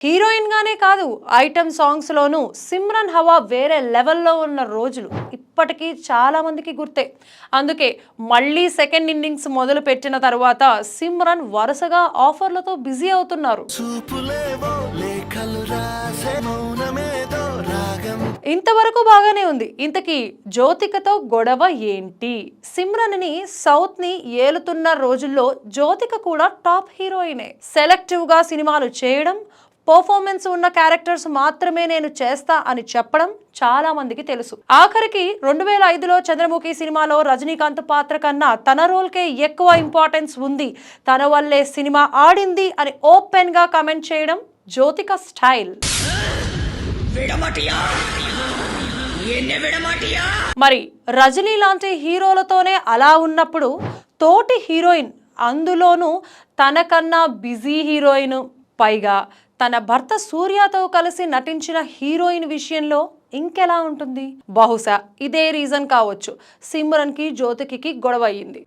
Heroine గానే కాదు, item songs లోనూ సిమ్రన్ హవా వేరే లెవెల్లో ఉన్న రోజులు ఇప్పటికీ చాలా మందికి గుర్తే. అందుకే మళ్ళీ సెకండ్ ఇన్నింగ్స్ మొదలు పెట్టిన తర్వాత సిమ్రన్ వరుసగా ఆఫర్లతో బిజీ అవుతున్నారు. ఇంతవరకు బాగానే ఉంది. ఇంతకీ జ్యోతికతో గొడవ ఏంటి? సిమ్రన్ ని సౌత్ ని ఏలుతున్న రోజుల్లో జ్యోతిక కూడా టాప్ హీరోయినే. సెలెక్టివ్ గా సినిమాలు చేయడం, పర్ఫార్మెన్స్ ఉన్న క్యారెక్టర్స్ మాత్రమే నేను చేస్తా అని చెప్పడం చాలా మందికి తెలుసు. ఆఖరికి 2005లో చంద్రముఖి సినిమాలో రజనీకాంత్ పాత్ర కన్నా తన రోల్కే ఎక్కువ ఇంపార్టెన్స్ ఉంది, తన వల్లే సినిమా ఆడింది అని ఓపెన్ గా కమెంట్ చేయడం జ్యోతిక స్టైల్. మరి రజనీ లాంటి హీరోలతోనే అలా ఉన్నప్పుడు తోటి హీరోయిన్, అందులోనూ తనకన్నా బిజీ హీరోయిన్, పైగా తన భర్త సూర్యతో కలిసి నటించిన హీరోయిన్ విషయంలో ఇంకెలా ఉంటుంది? బహుశా ఇదే రీజన్ కావచ్చు సిమ్రన్ కి జ్యోతికి గొడవ అయ్యింది.